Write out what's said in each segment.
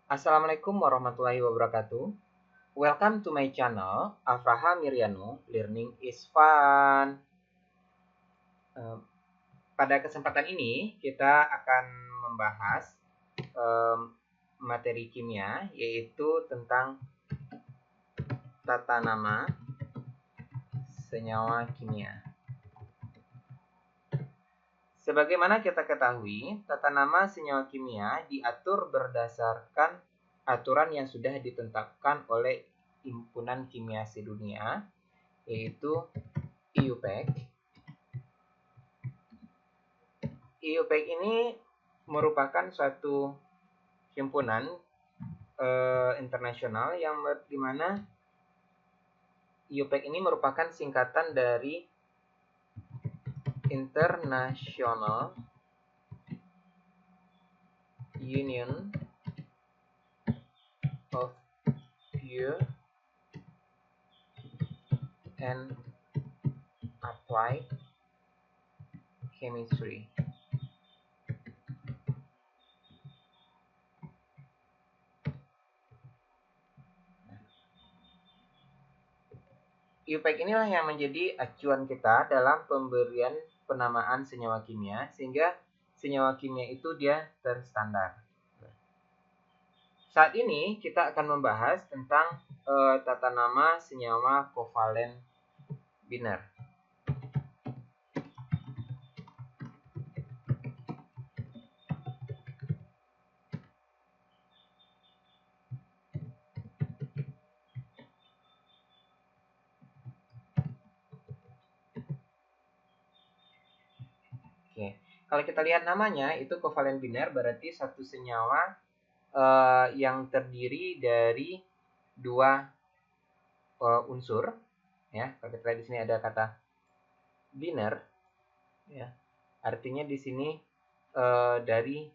Assalamualaikum warahmatullahi wabarakatuh. Welcome to my channel, Afraha Miryano, Learning is Fun. Pada kesempatan ini, kita akan membahas materi kimia, yaitu tentang tata nama senyawa kimia. Sebagaimana kita ketahui, tata nama senyawa kimia diatur berdasarkan aturan yang sudah ditetapkan oleh Himpunan Kimia Sedunia, yaitu IUPAC. IUPAC ini merupakan suatu himpunan internasional yang dimana IUPAC ini merupakan singkatan dari International Union of Pure and Applied Chemistry. IUPAC inilah yang menjadi acuan kita dalam pemberian penamaan senyawa kimia, sehingga senyawa kimia itu dia terstandar. Saat ini kita akan membahas tentang tata nama senyawa kovalen biner. Oke, kalau kita lihat namanya itu kovalen biner, berarti satu senyawa yang terdiri dari dua unsur. Ya, kalau kita lihat di sini ada kata biner, ya, artinya di sini dari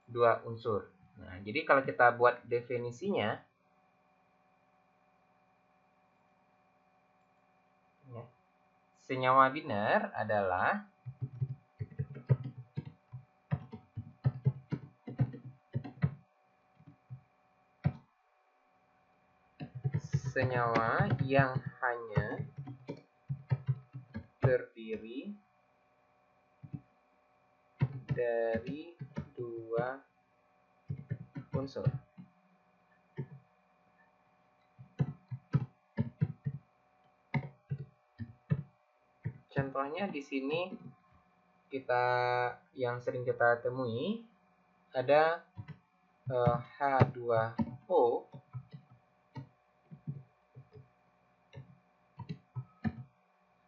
dua unsur. Nah, jadi kalau kita buat definisinya, ya, senyawa biner adalah senyawa yang hanya terdiri dari dua unsur. Contohnya di sini yang sering kita temui ada H2O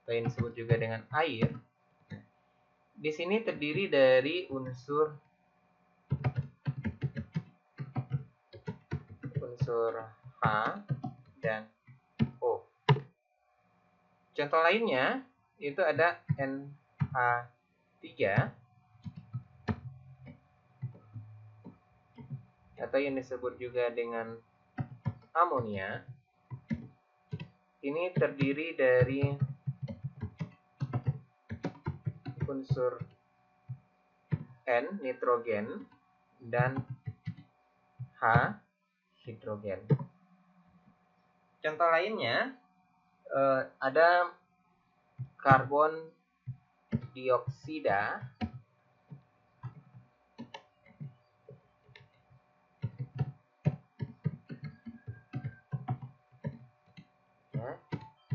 atau yang disebut juga dengan air. Di sini terdiri dari unsur H dan O. Contoh lainnya itu ada NH3 atau yang disebut juga dengan amonia. Ini terdiri dari unsur N, nitrogen, dan H, hidrogen. Contoh lainnya ada karbon dioksida ya,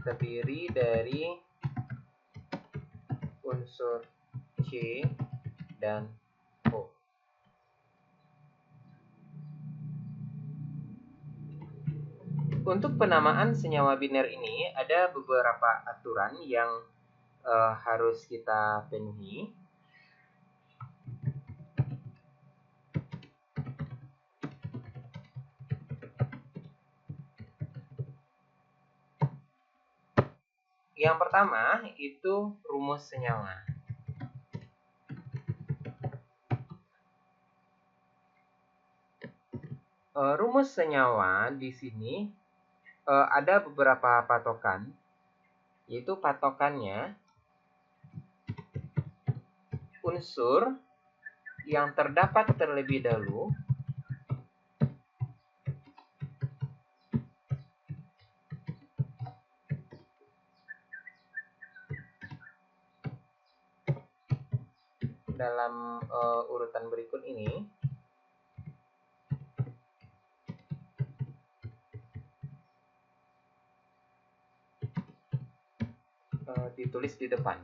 terdiri dari unsur C dan O. Untuk penamaan senyawa biner ini ada beberapa aturan yang harus kita penuhi. Yang pertama itu rumus senyawa. Rumus senyawa di sini ada beberapa patokan, yaitu patokannya unsur yang terdapat terlebih dahulu dalam urutan berikut ini ditulis di depan.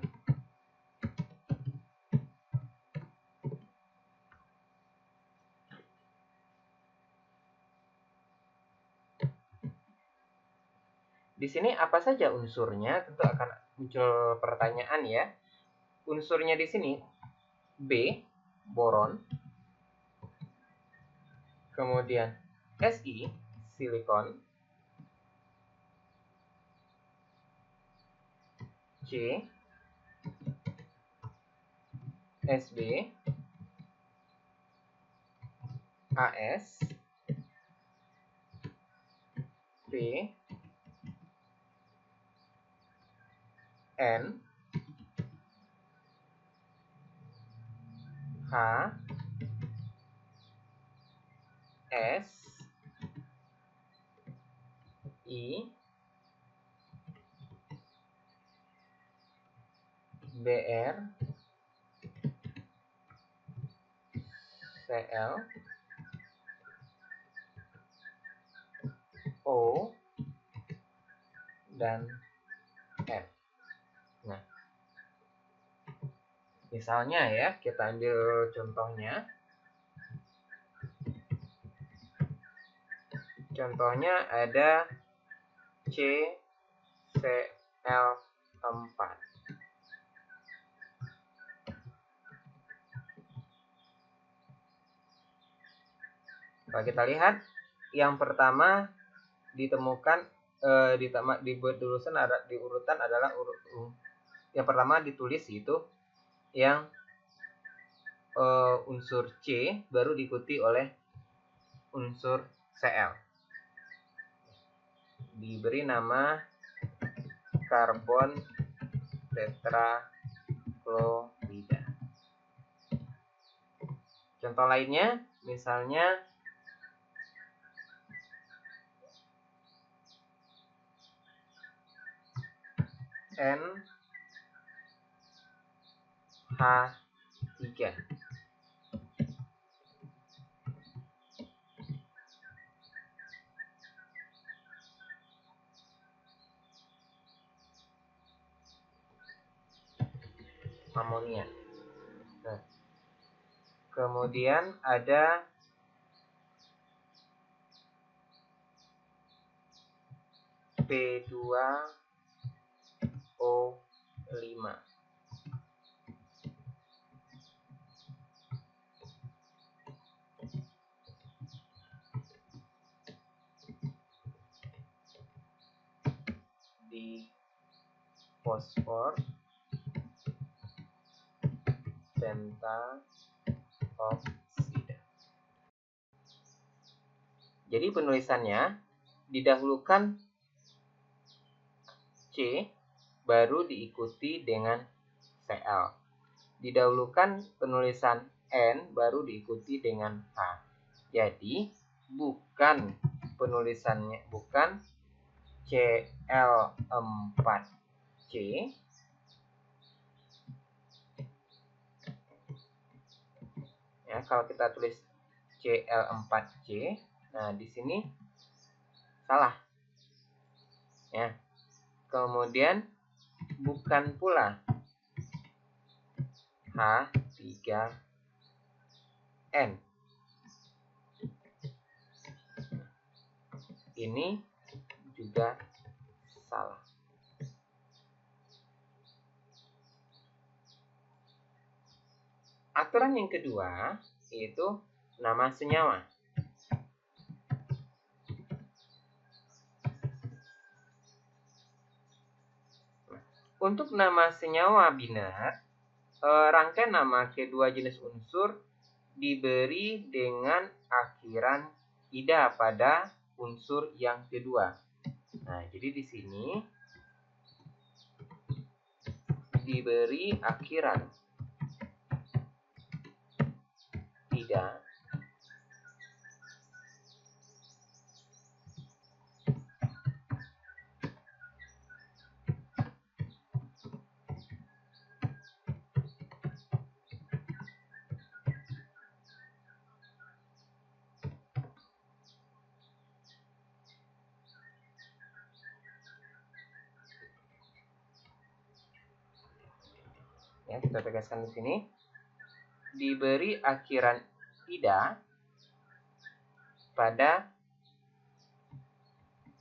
Di sini apa saja unsurnya? Tentu akan muncul pertanyaan ya. Unsurnya di sini B, boron. Kemudian Si, silikon. C, Sb, As, P, N, H, S, I, Br, Cl, O, dan F. Nah, misalnya ya, kita ambil contohnya. Contohnya ada CCl4. Kalau kita lihat, yang pertama ditemukan di urutan adalah yang pertama ditulis itu yang unsur C, baru diikuti oleh unsur Cl. Diberi nama karbon tetraklorida. Contoh lainnya, misalnya NH3. Amonia. Nah, kemudian ada P2O5. Di fosfor pentaoksida. Jadi penulisannya didahulukan C, baru diikuti dengan Cl. Didahulukan penulisan N, baru diikuti dengan H. Jadi bukan penulisannya, bukan Cl4C, ya, kalau kita tulis Cl4C, nah di sini salah, ya. Kemudian bukan pula H3N. Ini juga salah. Aturan yang kedua yaitu nama senyawa. Untuk nama senyawa binar, rangkaian nama kedua jenis unsur diberi dengan akhiran ida pada unsur yang kedua. Nah, jadi di sini diberi akhiran ida Ya, kita tegaskan di sini. Diberi akhiran ida pada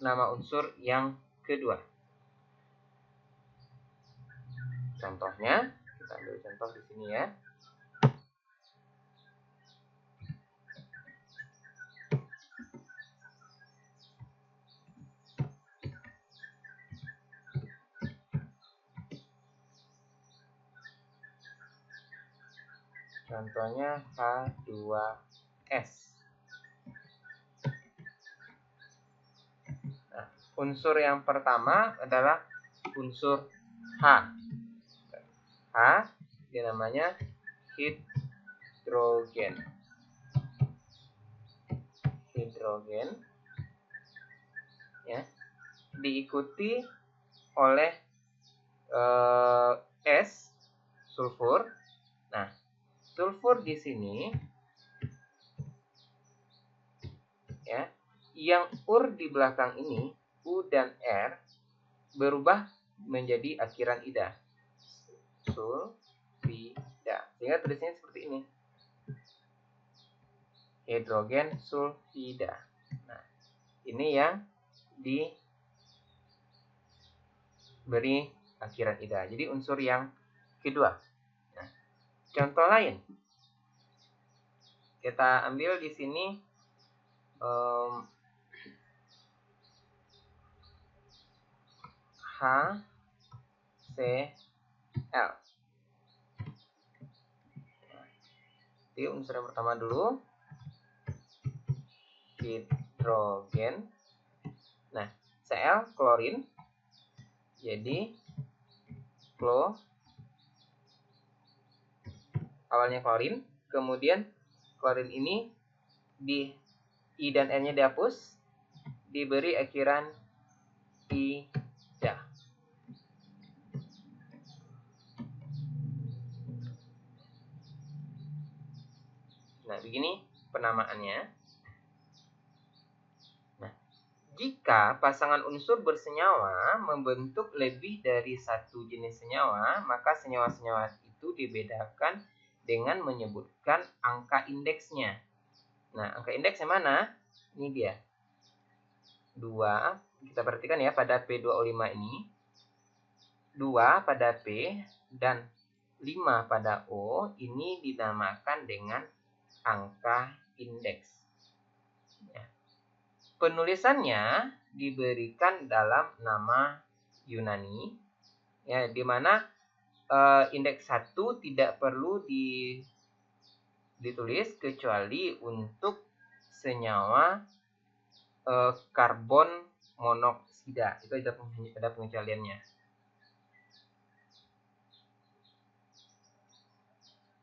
nama unsur yang kedua. Contohnya, kita ambil contoh di sini ya. Contohnya H2S. Nah, unsur yang pertama adalah unsur H. H dia namanya hidrogen. Hidrogen ya. Diikuti oleh S sulfur. Nah, sulfur di sini ya, yang ur di belakang ini U dan R berubah menjadi akhiran ida. Sulfida. Sehingga tulisnya seperti ini. Hidrogen sulfida. Nah, ini yang diberi akhiran ida. Jadi unsur yang kedua. Nah, contoh lain. Kita ambil di sini HCl. Jadi unsur yang pertama dulu hidrogen. Nah, Cl klorin. Jadi awalnya klorin, kemudian klorin ini di I dan N-nya dihapus, diberi akhiran ida. Nah, begini penamaannya. Nah, jika pasangan unsur bersenyawa membentuk lebih dari satu jenis senyawa, maka senyawa-senyawa itu dibedakan dengan menyebutkan angka indeksnya. Nah, angka indeks yang mana? Ini dia. 2, kita perhatikan ya pada P2O5 ini. 2 pada P dan 5 pada O ini dinamakan dengan angka indeks. Ya. Penulisannya diberikan dalam nama Yunani, ya, di mana indeks 1 tidak perlu ditulis kecuali untuk senyawa karbon monoksida. Itu ada pengecualiannya.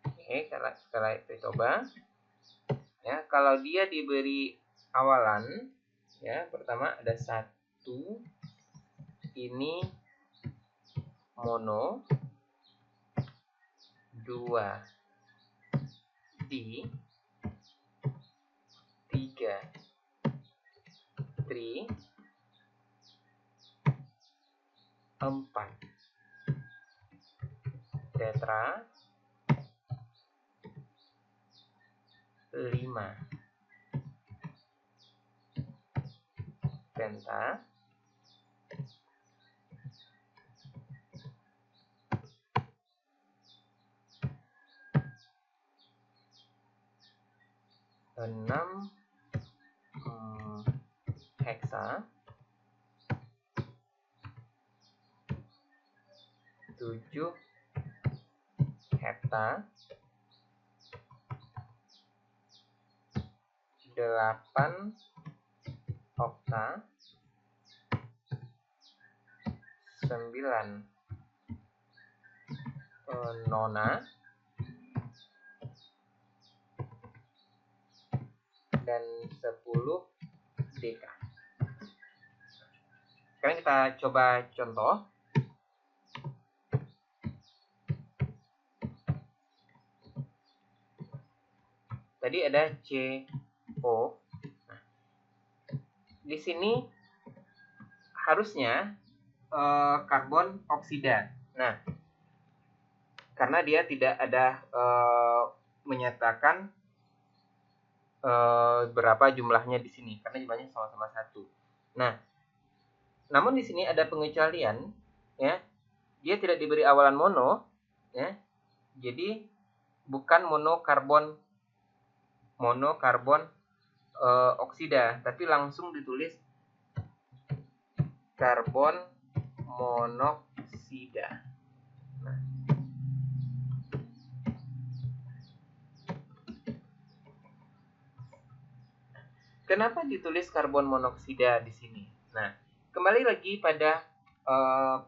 Oke, setelah itu coba. Ya, kalau dia diberi awalan, ya, pertama ada 1, ini mono, 2 di, 3 tri, 4 tetra, 5 penta, 6 heksa, 7 hepta, 8 okta, 9 nona, dan 10 deka. Sekarang kita coba contoh. Tadi ada CO. Nah, di sini harusnya karbon oksida. Nah, karena dia tidak ada menyatakan berapa jumlahnya di sini, karena jumlahnya sama-sama 1. Nah, namun di sini ada pengecualian, ya. Dia tidak diberi awalan mono, ya. Jadi bukan monokarbon oksida, tapi langsung ditulis karbon monoksida. Nah, kenapa ditulis karbon monoksida di sini? Nah, kembali lagi pada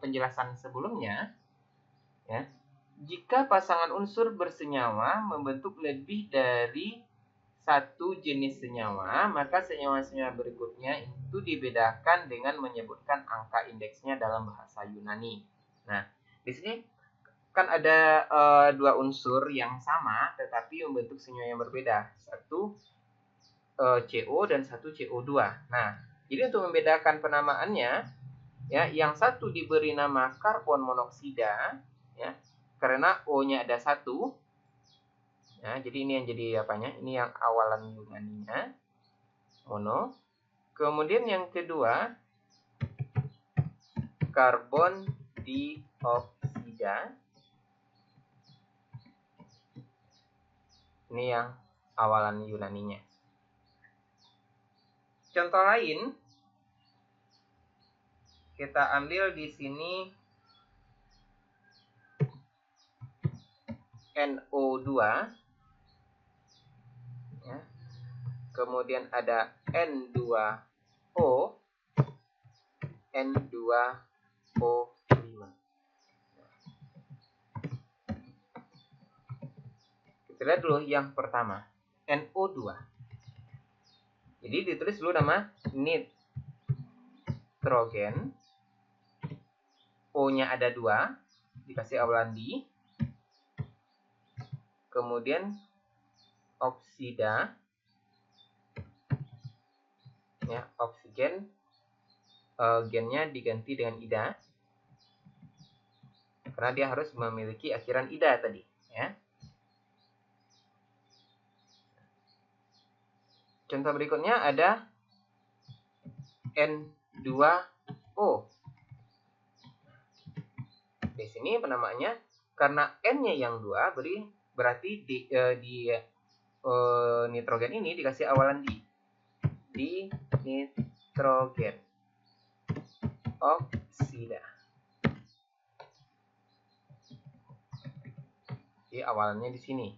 penjelasan sebelumnya, ya. Jika pasangan unsur bersenyawa membentuk lebih dari satu jenis senyawa, maka senyawa-senyawa berikutnya itu dibedakan dengan menyebutkan angka indeksnya dalam bahasa Yunani. Nah, di sini kan ada dua unsur yang sama tetapi membentuk senyawa yang berbeda. Satu CO dan satu CO2. Nah, jadi untuk membedakan penamaannya, ya, yang satu diberi nama karbon monoksida, ya, karena O-nya ada 1. Ya, jadi ini yang jadi apanya? Ini yang awalan Yunaninya, mono. Kemudian yang kedua, karbon dioksida. Ini yang awalan Yunaninya. Contoh lain, kita ambil di sini NO2, ya. Kemudian ada N2O, N2O5. Kita lihat dulu yang pertama, NO2. Jadi ditulis dulu nama nitrogen, O-nya ada 2, dikasih awalan di. Kemudian oksida, ya, oksigen, gennya diganti dengan ida, karena dia harus memiliki akhiran ida tadi, ya. Contoh berikutnya ada N2O. Di sini penamaannya karena N-nya yang 2 berarti di nitrogen ini dikasih awalan di nitrogen oksida. Jadi awalannya di sini.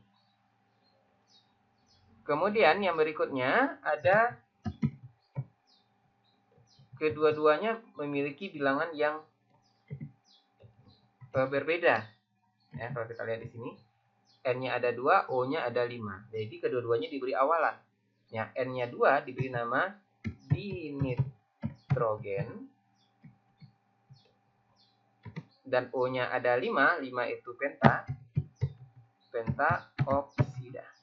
Kemudian yang berikutnya ada kedua-duanya memiliki bilangan yang berbeda. Ya, kalau kita lihat di sini, N-nya ada 2, O-nya ada 5. Jadi kedua-duanya diberi awalan. Ya, N-nya 2 diberi nama dinitrogen. Dan O-nya ada 5, 5 itu pentaoksida.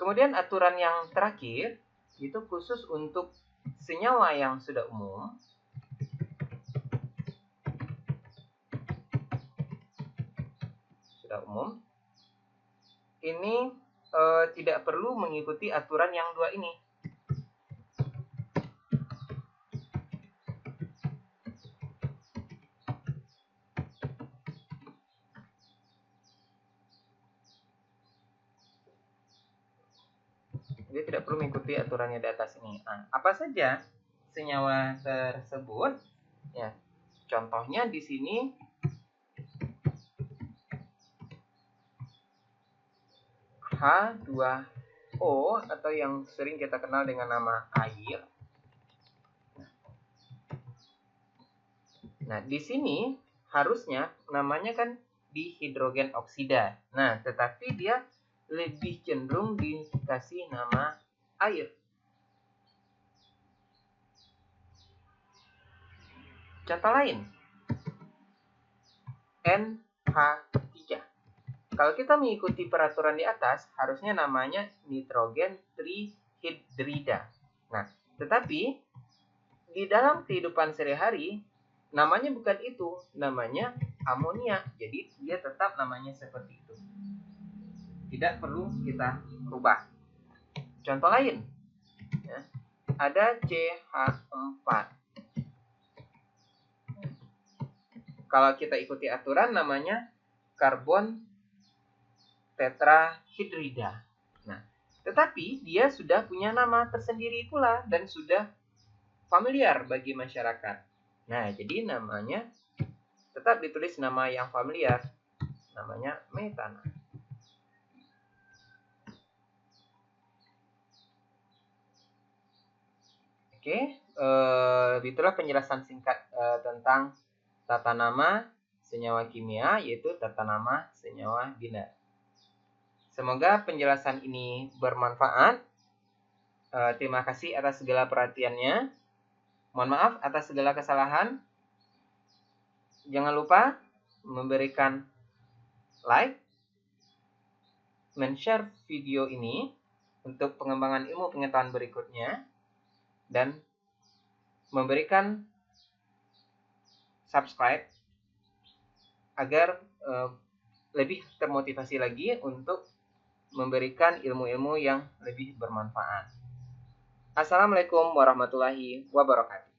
Kemudian aturan yang terakhir itu khusus untuk senyawa yang sudah umum. Ini tidak perlu mengikuti aturan yang 2 ini. Dia tidak perlu mengikuti aturannya di atas ini. Nah, apa saja senyawa tersebut? Ya, contohnya di sini H2O atau yang sering kita kenal dengan nama air. Nah, di sini harusnya namanya kan dihidrogen oksida. Nah, tetapi dia lebih cenderung dikasih nama air. Contoh lain, NH3. Kalau kita mengikuti peraturan di atas, harusnya namanya nitrogen trihidrida. Nah, tetapi di dalam kehidupan sehari-hari, namanya bukan itu, namanya amonia. Jadi dia tetap namanya seperti itu. Tidak perlu kita rubah. Contoh lain, ya, ada CH4. Kalau kita ikuti aturan, namanya karbon tetrahidrida. Nah, tetapi dia sudah punya nama tersendiri pula dan sudah familiar bagi masyarakat. Nah, jadi namanya tetap ditulis nama yang familiar, namanya metana. Oke, itulah penjelasan singkat tentang tata nama senyawa kimia, yaitu tata nama senyawa biner. Semoga penjelasan ini bermanfaat. Terima kasih atas segala perhatiannya. Mohon maaf atas segala kesalahan. Jangan lupa memberikan like, men-share video ini untuk pengembangan ilmu pengetahuan berikutnya, dan memberikan subscribe agar lebih termotivasi lagi untuk memberikan ilmu-ilmu yang lebih bermanfaat. Assalamualaikum warahmatullahi wabarakatuh.